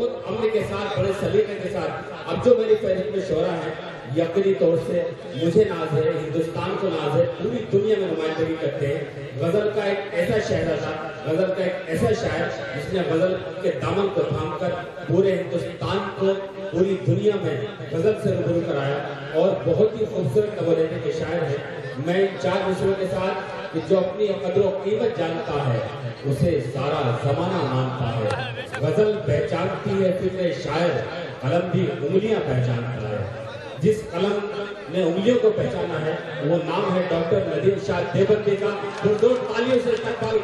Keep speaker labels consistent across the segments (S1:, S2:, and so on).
S1: बहुत अमल के साथ, बड़े सलीके के साथ। अब जो मेरी फहरिस्त में शोरा है, यकीनी तौर से मुझे नाज है, हिंदुस्तान को नाज है, पूरी दुनिया में नुमाइंदगी करते हैं। गजल का एक ऐसा शहर था, गजल का एक ऐसा शायर जिसने गजल के दामन को थामकर पूरे हिंदुस्तान को, पूरी दुनिया में गजल से रूबरू कराया और बहुत ही खूबसूरत नवलिखे के शायर है। मैं इन 4 मिसरों के साथ कि जो अपनी कदर और कीमत जानता है उसे सारा जमाना मानता है। गजल पहचानती है फिक्र शायर, कलम भी उंगलियां पहचानता है। जिस कलम ने उंगलियों को पहचाना है वो नाम है डॉक्टर नदीम शाह देवबंदी का। जोरदार तालियों से इस्तकबाल।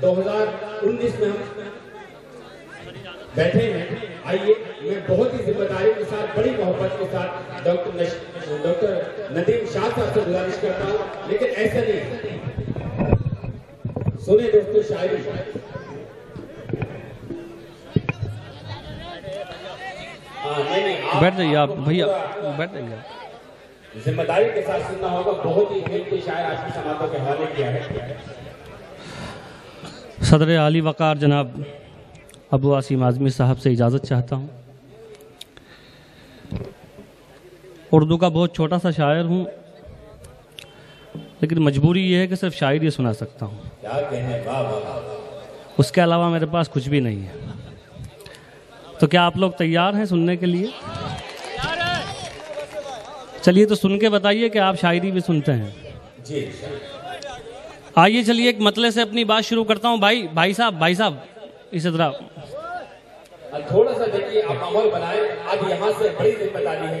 S1: 2019 में हम बैठे हैं। आइए, मैं बहुत ही जिम्मेदारी के साथ, बड़ी मोहब्बत के साथ डॉक्टर नदीम शाह साहब से गुजारिश करता हूँ, लेकिन ऐसा नहीं। सुने दोस्तों शायरी।
S2: बैठ जाइए आप भैया, बैठ जाइए।
S1: जिम्मेदारी के साथ सुनना होगा। बहुत ही कीमती शायर आपकी समातों के हवाले किया है।
S2: सदर आली वकार जनाब अबू आसिम आज़मी साहब से इजाज़त चाहता हूँ। उर्दू का बहुत छोटा सा शायर हूँ, लेकिन मजबूरी ये है कि सिर्फ शायरी सुना सकता हूँ, उसके अलावा मेरे पास कुछ भी नहीं है। तो क्या आप लोग तैयार हैं सुनने के लिए? चलिए तो सुन के बताइए कि आप शायरी भी सुनते हैं।
S1: जी।
S2: आइए चलिए एक मतले से अपनी बात शुरू करता हूँ। भाई साहब इसी तरह
S1: थोड़ा सा देखिए, आप माहौल बनाए। अब यहाँ से बड़ी जिम्मेदारी है।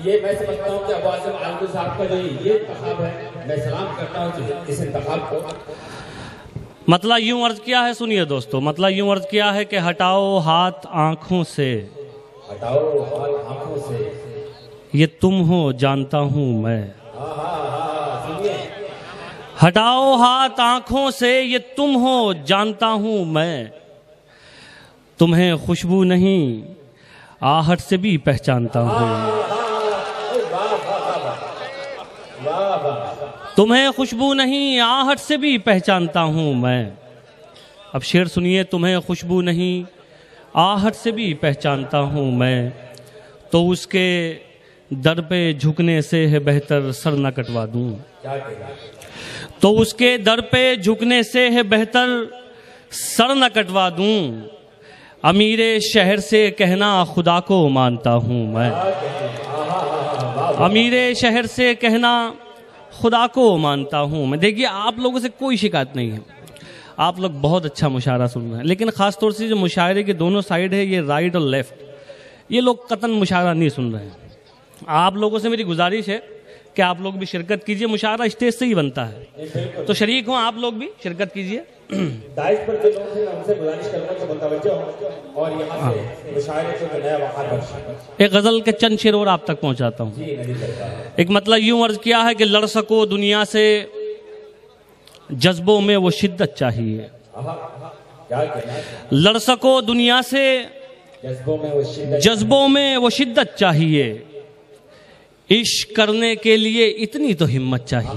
S1: ये मैं समझता हूँ कि अबू आसिम आज़मी साहब का जो ये इंतखाब है, मैं सलाम करता हूँ इस इंतखाब को।
S2: मतला यूं अर्ज किया है, सुनिए दोस्तों, मतला यूं अर्ज किया है कि हटाओ हाथ आंखों से,
S1: हटाओ हाथ आंखों से,
S2: ये तुम हो जानता हूं मैं।
S1: सुनिए।
S2: हटाओ हाथ आंखों से, ये तुम हो जानता हूं मैं। तुम्हें खुशबू नहीं आहट से भी पहचानता हूं। तुम्हें खुशबू नहीं आहट से भी पहचानता हूं मैं। अब शेर सुनिए। तुम्हें खुशबू नहीं आहट से भी पहचानता हूं मैं, तो उसके दर पे झुकने से है बेहतर सर न कटवा दूं। तो उसके दर पे झुकने से है बेहतर सर न कटवा दूं। अमीरे शहर से कहना खुदा को मानता हूं मैं। अमीरे शहर से कहना खुदा को मानता हूं मैं। देखिए, आप लोगों से कोई शिकायत नहीं है, आप लोग बहुत अच्छा मुशायरा सुन रहे हैं, लेकिन ख़ास तौर से जो मुशायरे के दोनों साइड है, ये राइट और लेफ्ट, ये लोग कतन मुशायरा नहीं सुन रहे हैं। आप लोगों से मेरी गुजारिश है कि आप लोग भी शिरकत कीजिए। मुशायरा स्टेज से ही बनता है, तो शरीक हो आप लोग भी शिरकत कीजिए।
S1: दाइश पर जो लोग हैं उनसे गुजारिश करना कि मुतवज्जो हों और यहाँ से मुशायरे को नया वक़ार बख्शें।
S2: एक गज़ल के चंद शेर और आप तक पहुँचाता हूँ। एक मतलब यूं अर्ज किया है कि लड़ सको दुनिया से, जज्बों में वो शिद्दत चाहिए। लड़ सको दुनिया से, जज्बों में वो शिद्दत चाहिए। इश्क करने के लिए इतनी तो हिम्मत चाहिए।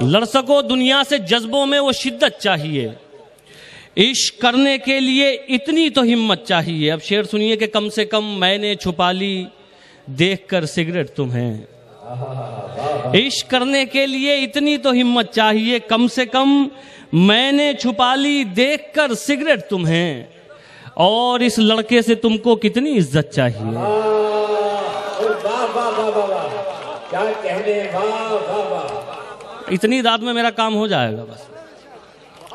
S2: लड़ सको दुनिया से, जज्बों में वो शिद्दत चाहिए। इश्क करने के लिए इतनी तो हिम्मत चाहिए। अब शेर सुनिए कि कम से कम मैंने छुपा ली देखकर सिगरेट तुम्हें। इश्क करने के लिए इतनी तो हिम्मत चाहिए। कम से कम मैंने छुपा ली देखकर सिगरेट तुम्हें। और इस लड़के से तुमको कितनी इज्जत चाहिए।
S1: क्या कहने, वाह वाह वाह।
S2: इतनी रात में मेरा काम हो जाएगा बस।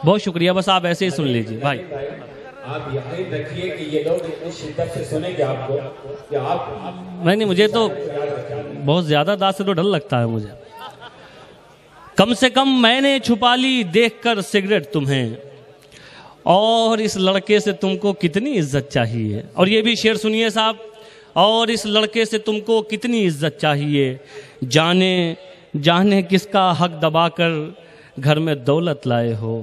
S2: बहुत शुक्रिया, बस आप ऐसे ही सुन लीजिए भाई।
S1: आप यकीन रखिए कि ये लोग इतनी शिद्दत से सुनेंगे आपको कि आप
S2: नहीं, मुझे तो बहुत ज्यादा दाद से तो डर लगता है मुझे। कम से कम मैंने छुपा ली देखकर सिगरेट तुम्हें, और इस लड़के से तुमको कितनी इज्जत चाहिए। और ये भी शेर सुनिए साहब। और इस लड़के से तुमको कितनी इज्जत चाहिए। जाने जाने किसका हक दबाकर घर में दौलत लाए हो।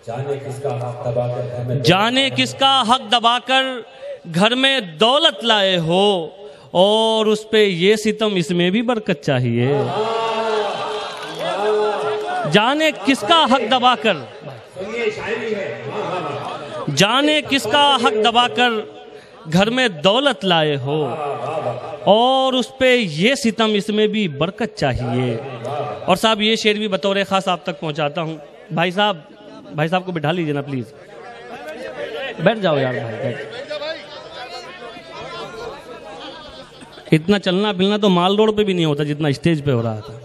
S1: जाने किसका हक दबाकर,
S2: जाने किसका हक दबाकर घर में दौलत लाए हो। और उस पे ये सितम, इसमें भी बरकत चाहिए। जाने किसका हक दबाकर।
S1: सुनिए शायरी है। वाह वाह वाह।
S2: जाने किसका हक दबाकर घर में दौलत लाए हो, और उस पे ये सितम इसमें भी बरकत चाहिए। और साहब ये शेर भी बतौर ख़ास आप तक पहुंचाता हूं। भाई साहब को बिठा लीजिए ना प्लीज़, बैठ जाओ यार भाई, बैठ। इतना चलना फिरना तो माल रोड पे भी नहीं होता जितना स्टेज पे हो रहा था।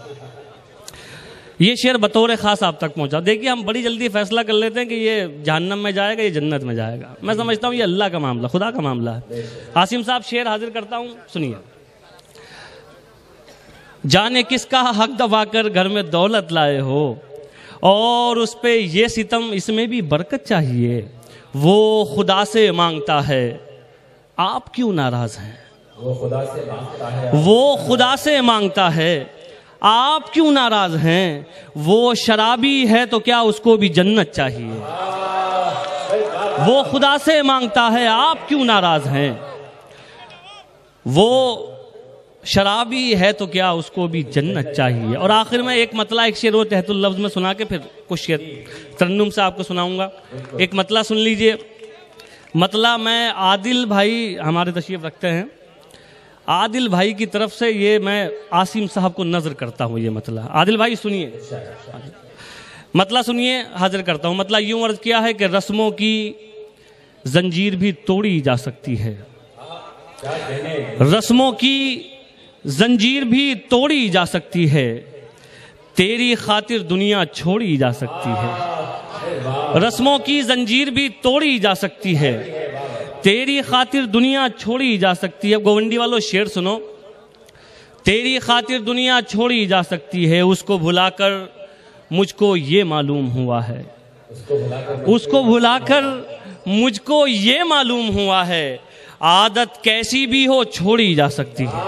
S2: ये शेर बतौर ख़ास आप तक पहुंचा। देखिए हम बड़ी जल्दी फैसला कर लेते हैं कि ये जहन्नम में जाएगा, ये जन्नत में जाएगा। मैं समझता हूँ ये अल्लाह का मामला, खुदा का मामला है। आसिम साहब शेर हाजिर करता हूँ, सुनिए। जाने किसका हक दबाकर घर में दौलत लाए हो, और उस पे ये सितम इसमें भी बरकत चाहिए। वो खुदा से मांगता है, आप क्यों नाराज हैं।
S1: वो खुदा से मांगता है,
S2: वो खुदा से मांगता है, आप क्यों नाराज हैं। वो शराबी है तो क्या उसको भी जन्नत चाहिए। वो खुदा से मांगता है, आप क्यों नाराज हैं। वो शराबी है तो क्या उसको भी जन्नत चाहिए। और आखिर में एक मतला, एक शेर वो तहतुल लफ्ज़ में सुना के फिर कुछ शेर तरन्नुम से आपको सुनाऊंगा। एक मतला सुन लीजिए। मतला मैं आदिल भाई हमारे तशरीफ रखते हैं, आदिल भाई की तरफ से ये मैं आसिम साहब को नजर करता हूँ। ये मतला आदिल भाई सुनिए, मतला सुनिए, हाजिर करता हूँ। मतला यूं अर्ज किया है कि रस्मों की जंजीर भी तोड़ी जा सकती है, रस्मों की जंजीर भी तोड़ी जा सकती है, तेरी खातिर दुनिया छोड़ी जा सकती है। रस्मों की जंजीर भी तोड़ी जा सकती है, तेरी खातिर दुनिया छोड़ी जा सकती है। गोवंडी वालों शेर सुनो। तेरी खातिर दुनिया छोड़ी जा सकती है, उसको भुलाकर मुझको ये मालूम हुआ है, उसको भुलाकर मुझको ये मालूम हुआ है, आदत कैसी भी हो छोड़ी जा सकती है।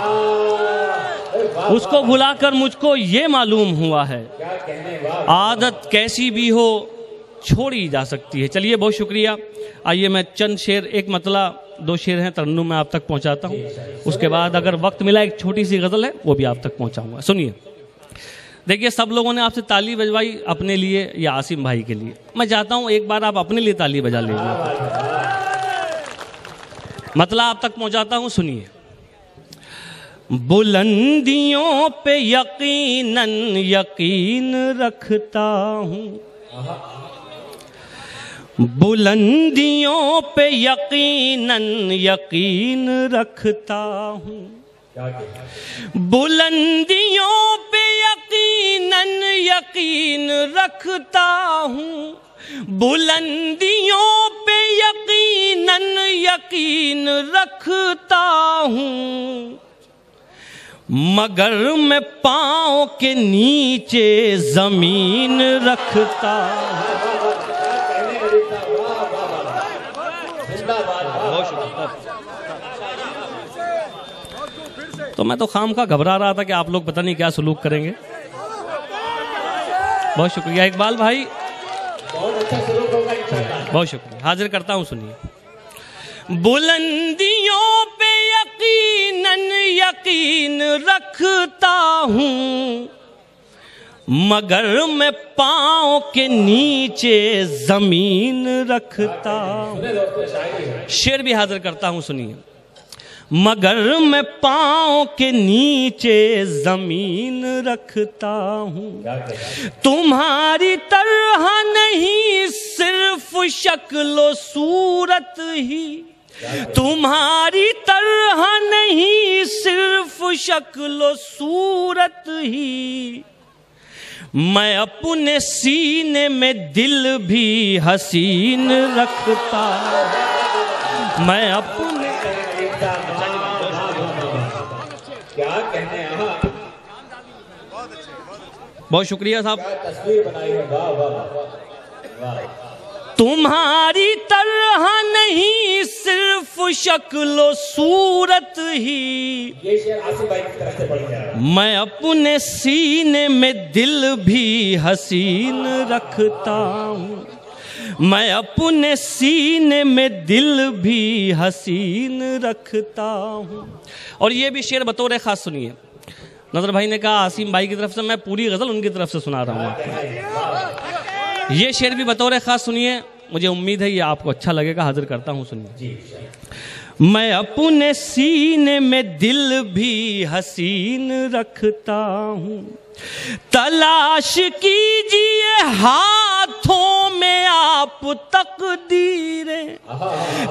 S2: उसको भुलाकर मुझको ये मालूम हुआ है, आदत कैसी भी हो छोड़ी जा सकती है। चलिए बहुत शुक्रिया। आइए मैं चंद शेर, एक मतला, दो शेर हैं तरन्नुम में आप तक पहुंचाता हूं। उसके बाद अगर वक्त मिला एक छोटी सी गज़ल है वो भी आप तक पहुंचाऊंगा। सुनिए। देखिए सब लोगों ने आपसे ताली बजवाई अपने लिए या आसिम भाई के लिए, मैं चाहता हूं एक बार आप अपने लिए ताली बजा लीजिए। मतला आप तक पहुंचाता हूं, सुनिए। बुलंदियों पे यकीनन यकीन रखता हूँ, बुलंदियों पे यकीनन यकीन रखता हूँ, बुलंदियों पे यकीनन यकीन रखता हूँ, बुलंदियों पे यकीनन यकीन रखता हूँ, मगर मैं पाँव के नीचे जमीन रखता हूँ। तो मैं तो खाम खा घबरा रहा था कि आप लोग पता नहीं क्या सलूक करेंगे। बहुत शुक्रिया इकबाल भाई, बहुत शुक्रिया। हाजिर करता हूँ, सुनिए। बुलंदियों पे यकीनन यकीन रखता हूँ, मगर मैं पाँव के नीचे जमीन रखता हूँ। शेर भी हाजिर करता हूँ, सुनिए। मगर मैं पाँव के नीचे जमीन रखता हूँ, तुम्हारी तरह नहीं सिर्फ शक्ल सूरत ही, तुम्हारी तरह नहीं सिर्फ शक्ल सूरत ही, मैं अपने सीने में दिल भी हसीन रखता, मैं अपने
S1: क्या कहने हैं।
S2: बहुत शुक्रिया साहब,
S1: तस्वीर बनाई है। वाह वाह वाह।
S2: तुम्हारी तरह नहीं सिर्फ शक्ल सूरत ही,
S1: ये शेर आसिम भाई की तरफ से पढ़ गया।
S2: मैं अपने सीने में दिल भी हसीन रखता हूँ, मैं अपने सीने में दिल भी हसीन रखता हूँ। और ये भी शेर बतौर खास सुनिए। नजर भाई ने कहा आसिम भाई की तरफ से, मैं पूरी गजल उनकी तरफ से सुना रहा हूँ आपको। ये शेर भी बतौर खास सुनिए, मुझे उम्मीद है ये आपको अच्छा लगेगा। हाजिर करता हूँ, सुनिए। मैं अपने सीने में दिल भी हसीन रखता हूँ, तलाश कीजिए हाथों में आप तकदीरें,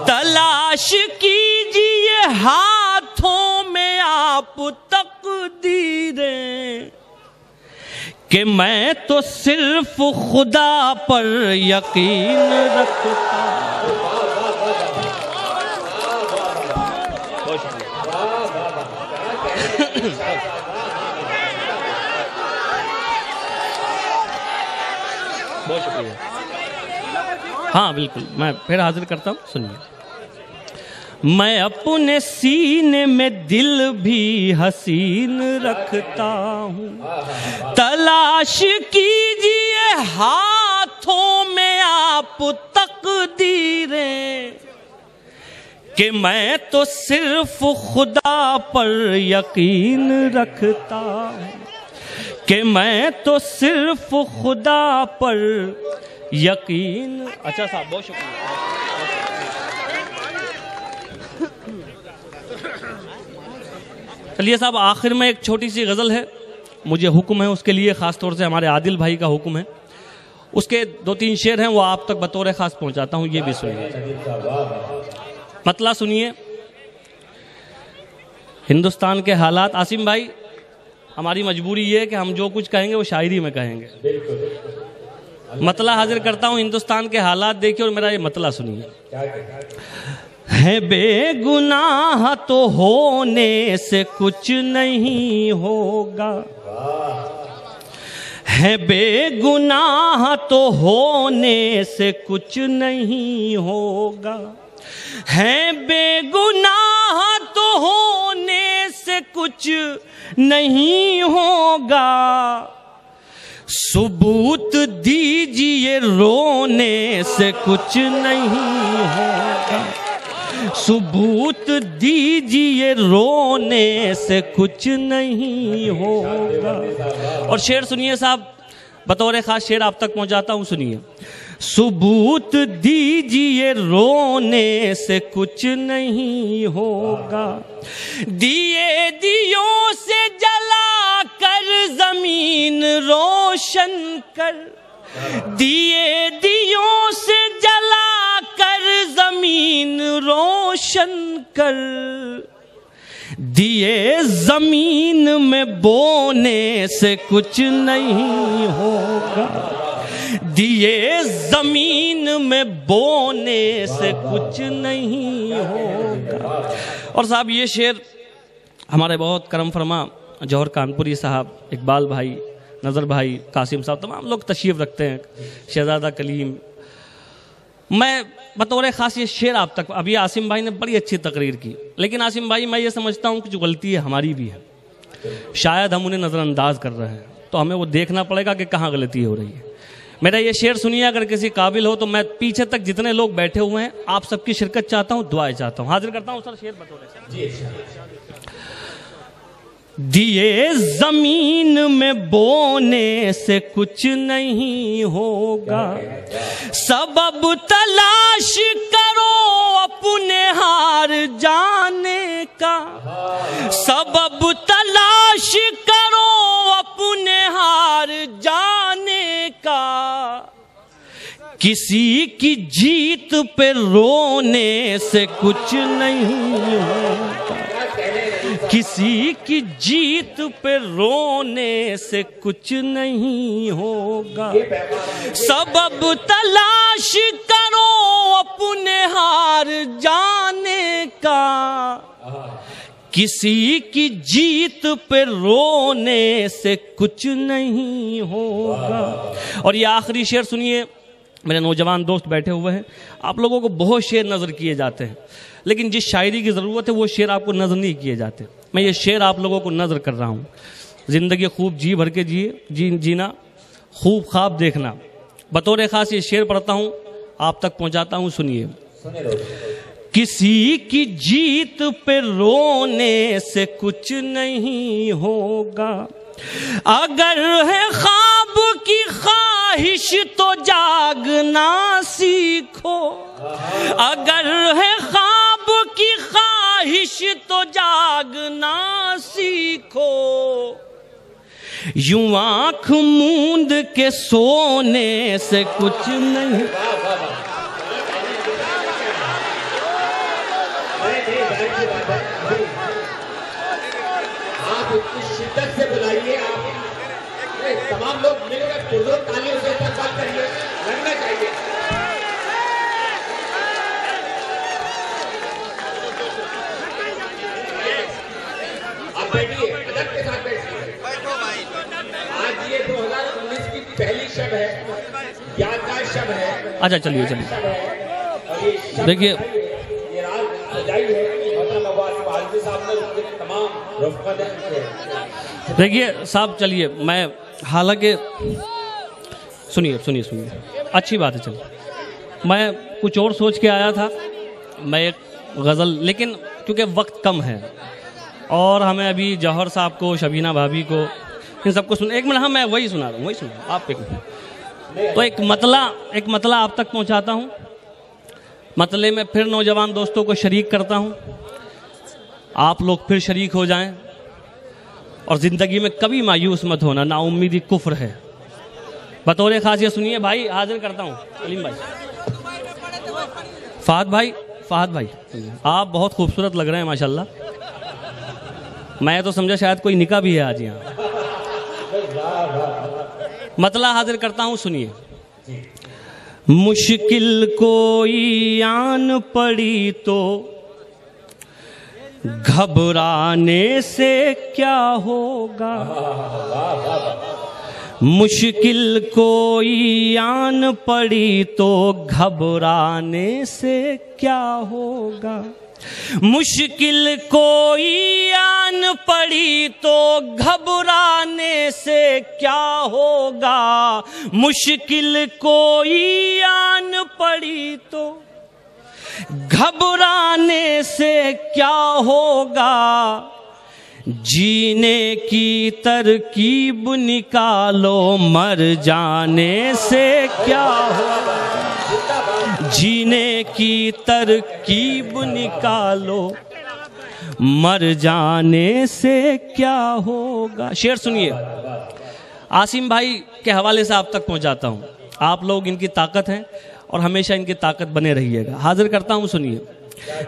S2: तलाश कीजिए हाथों में आप तकदीरें, कि मैं तो सिर्फ खुदा पर यकीन रखता हूँ। बहुत शुक्रिया। हाँ बिल्कुल, मैं फिर हाजिर करता हूँ, सुनिए। मैं अपने सीने में दिल भी हसीन रखता हूँ, तलाश कीजिए हाथों में आप तकदीरें, कि मैं तो सिर्फ खुदा पर यकीन रखता हूँ, कि मैं तो सिर्फ खुदा पर यकीन। अच्छा साहब, बहुत शुक्रिया। चलिए साहब, आखिर में एक छोटी सी गज़ल है, मुझे हुक्म है उसके लिए, ख़ास तौर से हमारे आदिल भाई का हुक्म है। उसके 2-3 शेर हैं, वो आप तक बतौर ख़ास पहुंचाता हूं, ये भी सुनिए। मतला सुनिए। हिंदुस्तान के हालात, आसिम भाई हमारी मजबूरी ये है कि हम जो कुछ कहेंगे वो शायरी में कहेंगे। मतला हाजिर करता हूं, हिंदुस्तान के हालात देखिए और मेरा ये मतला सुनिए। है बेगुनाह तो होने से कुछ नहीं होगा, है बेगुनाह तो होने से कुछ नहीं होगा, है बेगुनाह तो होने से कुछ नहीं होगा, सबूत दीजिए रोने से कुछ नहीं होगा, सबूत दीजिए रोने से कुछ नहीं होगा। और शेर सुनिए साहब, बतौर खास शेर आप तक पहुंचाता हूं, सुनिए। सबूत दीजिए रोने से कुछ नहीं होगा, दिए दियों से जला कर जमीन रोशन कर, दिए दियों से जला कर जमीन रोशन कर, दिए जमीन में बोने से कुछ नहीं होगा, दिए जमीन में बोने से कुछ नहीं होगा। और साहब ये शेर हमारे बहुत करम फरमा जौहर कानपुरी साहब, इकबाल भाई, नज़र भाई, कासिम साहब, तमाम लोग तशरीफ़ रखते हैं, शहजादा कलीम। मैं बतौर ख़ास ये शेर आप तक, अभी आसिम भाई ने बड़ी अच्छी तकरीर की, लेकिन आसिम भाई मैं ये समझता हूँ कि जो गलती है हमारी भी है, शायद हम उन्हें नज़रअंदाज कर रहे हैं, तो हमें वो देखना पड़ेगा कि कहाँ गलती हो रही है। मेरा ये शेर सुनिए, अगर किसी काबिल हो तो मैं पीछे तक जितने लोग बैठे हुए हैं आप सबकी शिरकत चाहता हूँ, दुआएं चाहता हूँ। हाजिर करता हूँ सर शेर बतौर। दिए जमीन में बोने से कुछ नहीं होगा, सबब तलाश करो अपने हार जाने का, सबब तलाश करो अपने हार जाने का, किसी की जीत पे रोने से कुछ नहीं होगा, किसी की जीत पे रोने से कुछ नहीं होगा, सबब तलाश करो अपने हार जाने का, किसी की जीत पे रोने से कुछ नहीं होगा। और ये आखिरी शेर सुनिए, मेरे नौजवान दोस्त बैठे हुए हैं, आप लोगों को बहुत शेर नज़र किए जाते हैं, लेकिन जिस शायरी की ज़रूरत है वो शेर आपको नज़र नहीं किए जाते। मैं ये शेर आप लोगों को नज़र कर रहा हूँ। ज़िंदगी खूब जी भर के जीना, खूब ख्वाब देखना। बतौर ख़ास ये शेर पढ़ता हूँ, आप तक पहुँचाता हूँ, सुनिए। किसी की जीत पे रोने से कुछ नहीं होगा, अगर है ख्वाब ख्वाब की ख्वाहिश तो जागना सीखो, अगर है ख्वाब की ख्वाहिश तो जागना सीखो, यूं आंख मूंद के सोने से कुछ नहीं।
S1: आप इतनी शिद्दत से बुलाइए, आप तमाम लोग मिलकर पुरजोर तालियों से इस्तेमाल करिए, लगना चाहिए। आप बैठिए, अदब के साथ बैठिए। आज ये 2019 की पहली शब है, यादगार शब है।
S2: अच्छा चलिए चलिए, देखिए
S1: ये रात सजाई है साहब ने तमाम रफ़क़त।
S2: देखिए साहब, चलिए मैं हालांकि सुनिए सुनिए सुनिए, अच्छी बात है। चलिए मैं कुछ और सोच के आया था, मैं एक गज़ल, लेकिन क्योंकि वक्त कम है और हमें अभी जौहर साहब को, शबीना भाभी को, इन सबको सुन। एक मिनट, हाँ मैं वही सुना रहा हूँ, वही सुना आप एक मिनट। तो एक मतला आप तक पहुँचाता हूँ, मतले में फिर नौजवान दोस्तों को शरीक करता हूँ, आप लोग फिर शरीक हो जाएं। और ज़िंदगी में कभी मायूस मत होना, नाउम्मीदी कुफ्र है। बतौर खास ये सुनिए भाई, हाजिर करता हूँ सलीम भाई, फहद भाई आप बहुत खूबसूरत लग रहे हैं माशाल्लाह। मैं तो समझा शायद कोई निकाह भी है आज यहाँ। मतला हाजिर करता हूँ, सुनिए। मुश्किल कोई आन पड़ी तो घबराने से क्या होगा, मुश्किल कोई आन पड़ी तो घबराने से क्या होगा, मुश्किल कोई आन पड़ी तो घबराने से क्या होगा, मुश्किल कोई आन पड़ी तो घबराने से क्या होगा, जीने की तरकीब निकालो मर जाने से क्या होगा, जीने की तरकीब निकालो मर जाने से क्या होगा। शेर सुनिए, आसिम भाई के हवाले से आप तक पहुंचाता हूं। आप लोग इनकी ताकत हैं और हमेशा इनकी ताकत बने रहिएगा। हाजिर करता हूं, सुनिए।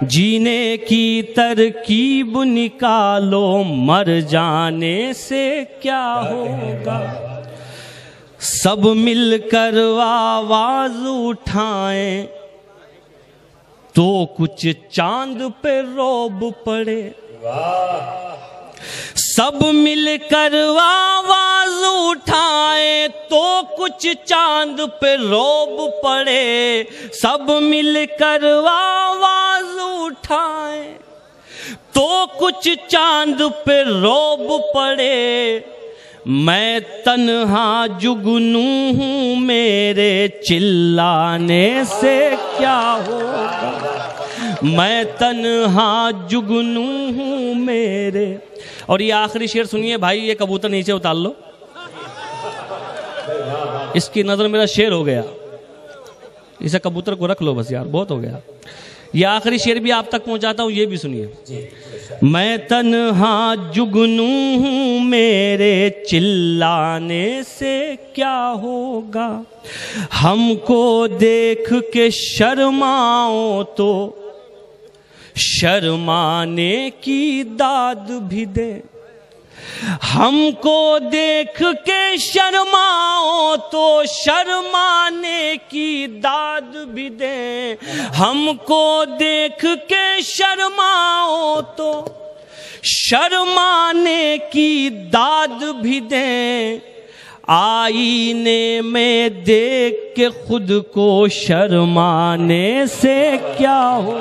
S2: जीने की तरकीब निकालो मर जाने से क्या होगा, सब मिलकर आवाज उठाएं तो कुछ चांद पे रौब पड़े, सब मिलकर आवाज उठाए तो कुछ चांद पे रौब पड़े, सब मिलकर आवाज उठाए तो कुछ चांद पे रौब पड़े, मैं तन्हा जुगनू हूँ मेरे चिल्लाने से क्या होगा, मैं तन्हा जुगनू हूँ मेरे। और ये आखिरी शेर सुनिए भाई, ये कबूतर नीचे उतार लो, इसकी नजर मेरा शेर हो गया, इसे कबूतर को रख लो बस यार, बहुत हो गया। ये आखिरी शेर भी आप तक पहुंचाता हूं, ये भी सुनिए। मैं तन्हा जुगनू हूँ मेरे चिल्लाने से क्या होगा, हमको देख के शर्माओ तो शर्माने की दाद भी दे, हमको देख के शर्माओ तो शर्माने की दाद भी दे, हमको देख के शर्माओ तो शर्माने की दाद भी दे, आईने में देख के खुद को शर्माने से क्या हो।